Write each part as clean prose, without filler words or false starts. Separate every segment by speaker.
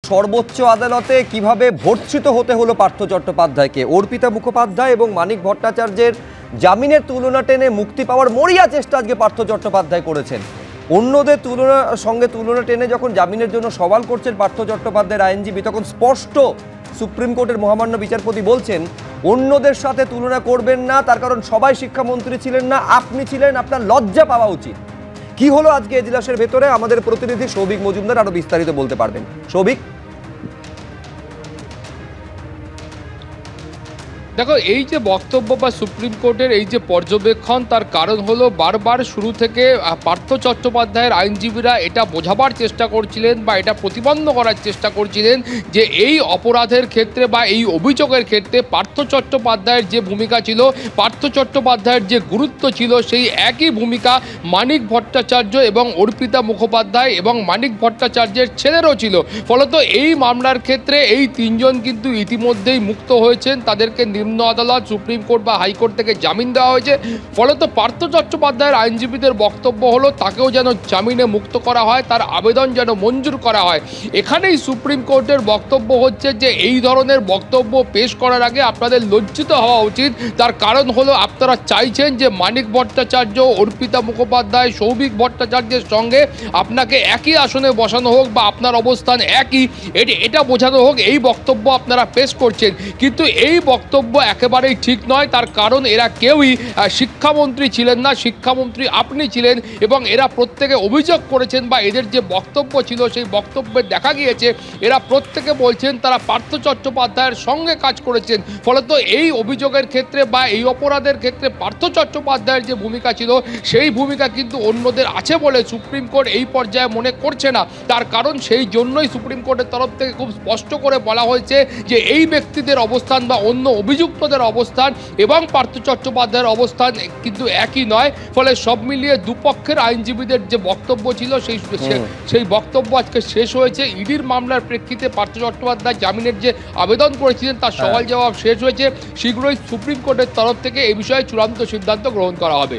Speaker 1: সর্বোচ্চ আদালতে কিভাবে ভর্ৎসিত হতে হলো পার্থ চট্টোপাধ্যায়কে। অর্পিতা মুখোপাধ্যায় এবং মানিক ভট্টাচার্যের জামিনের তুলনা টেনে মুক্তি পাওয়ার মরিয়া চেষ্টা আজকে পার্থ চট্টোপাধ্যায় করেছেন। অন্যদের সঙ্গে তুলনা টেনে যখন জামিনের জন্য সওয়াল করছেন পার্থ চট্টোপাধ্যায়ের আইনজীবী, তখন স্পষ্ট সুপ্রিম কোর্টের মহামান্য বিচারপতি বলছেন অন্যদের সাথে তুলনা করবেন না, তার কারণ সবাই শিক্ষামন্ত্রী ছিলেন না, আপনি ছিলেন, আপনার লজ্জা পাওয়া উচিত। কি হলো আজকে এজলাসের ভেতরে আমাদের প্রতিনিধি সৌভিক মজুমদার আরো বিস্তারিত বলতে পারবেন। সৌভিক,
Speaker 2: দেখো, এই যে বক্তব্য বা সুপ্রিম কোর্টের এই যে পর্যবেক্ষণ, তার কারণ হলো বারবার শুরু থেকে পার্থ চট্টোপাধ্যায়ের আইনজীবীরা এটা বোঝাবার চেষ্টা করছিলেন বা এটা প্রতিবন্ধ করার চেষ্টা করছিলেন যে এই অপরাধের ক্ষেত্রে বা এই অভিযোগের ক্ষেত্রে পার্থ চট্টোপাধ্যায়ের যে ভূমিকা ছিল, পার্থ চট্টোপাধ্যায়ের যে গুরুত্ব ছিল, সেই একই ভূমিকা মানিক ভট্টাচার্য এবং অর্পিতা মুখোপাধ্যায় এবং মানিক ভট্টাচার্যের ছেলেরও ছিল। ফলত এই মামলার ক্ষেত্রে এই তিনজন কিন্তু ইতিমধ্যেই মুক্ত হয়েছেন, তাদেরকে নিম্ন আদালত, সুপ্রিম কোর্ট বা হাইকোর্ট থেকে জামিন দেওয়া হয়েছে। ফলত পার্থ চট্টোপাধ্যায়ের আইনজীবীদের বক্তব্য হলো তাকেও যেন জামিনে মুক্ত করা হয়, তার আবেদন যেন মঞ্জুর করা হয়। এখানেই সুপ্রিম কোর্টের বক্তব্য হচ্ছে যে এই ধরনের বক্তব্য পেশ করার আগে আপনাদের লজ্জিত হওয়া উচিত। তার কারণ হলো আপনারা চাইছেন যে মানিক ভট্টাচার্য, অর্পিতা মুখোপাধ্যায়, সৌভিক ভট্টাচার্যের সঙ্গে আপনাকে একই আসনে বসানো হোক বা আপনার অবস্থান একই, এটা বোঝানো হোক, এই বক্তব্য আপনারা পেশ করছেন। কিন্তু এই বক্তব্য একেবারেই ঠিক নয়। তার কারণ এরা কেউই শিক্ষামন্ত্রী ছিলেন না, শিক্ষামন্ত্রী আপনি ছিলেন এবং এরা প্রত্যেকে অভিযোগ করেছেন বা এদের যে বক্তব্য ছিল সেই বক্তব্যে দেখা গিয়েছে এরা প্রত্যেকে বলছেন তারা পার্থ চট্টোপাধ্যায়ের সঙ্গে কাজ করেছেন। ফলত এই অভিযোগের ক্ষেত্রে বা এই অপরাধের ক্ষেত্রে পার্থ চট্টোপাধ্যায়ের যে ভূমিকা ছিল সেই ভূমিকা কিন্তু অন্যদের আছে বলে সুপ্রিম কোর্ট এই পর্যায়ে মনে করছে না। তার কারণ সেই জন্যই সুপ্রিম কোর্টের তরফ থেকে খুব স্পষ্ট করে বলা হয়েছে যে এই ব্যক্তিদের অবস্থান বা অন্য অভিযুক্তদের অবস্থান এবং পার্থ চট্টোপাধ্যায়ের অবস্থান কিন্তু একই নয়। ফলে সব মিলিয়ে দুপক্ষের আইনজীবীদের যে বক্তব্য ছিল সেই বক্তব্য আজকে শেষ হয়েছে। ইডির মামলার প্রেক্ষিতে পার্থ চট্টোপাধ্যায় জামিনের যে আবেদন করেছিলেন তার সওয়াল জবাব শেষ হয়েছে। শীঘ্রই সুপ্রিম কোর্টের তরফ থেকে এই বিষয়ে চূড়ান্ত সিদ্ধান্ত গ্রহণ করা হবে।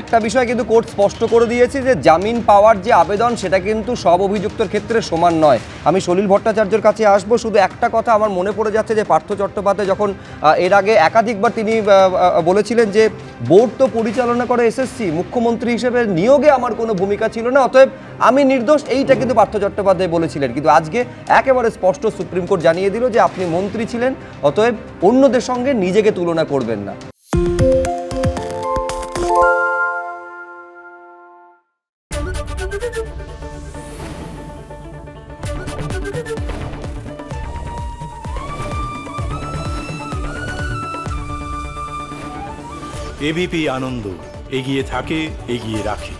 Speaker 1: একটা বিষয় কিন্তু কোর্ট স্পষ্ট করে দিয়েছে যে জামিন পাওয়ার যে আবেদন সেটা কিন্তু সব অভিযুক্তের ক্ষেত্রে সমান নয়। আমি সলিল ভট্টাচার্যের কাছে আসবো, শুধু একটা কথা আমার মনে পড়ে যাচ্ছে যে পার্থ চট্টোপাধ্যায় যখন এর আগে একাধিকবার তিনি বলেছিলেন যে বোর্ড তো পরিচালনা করে এসএসসি, মুখ্যমন্ত্রী হিসেবে নিয়োগে আমার কোনো ভূমিকা ছিল না, অতএব আমি নির্দোষ, এইটা কিন্তু পার্থ চট্টোপাধ্যায় বলেছিলেন। কিন্তু আজকে একেবারে স্পষ্ট সুপ্রিম কোর্ট জানিয়ে দিল যে আপনি মন্ত্রী ছিলেন, অতএব অন্যদের সঙ্গে নিজেকে তুলনা করবেন না।
Speaker 3: এবিপি আনন্দ, এগিয়ে থাকে, এগিয়ে রাখে।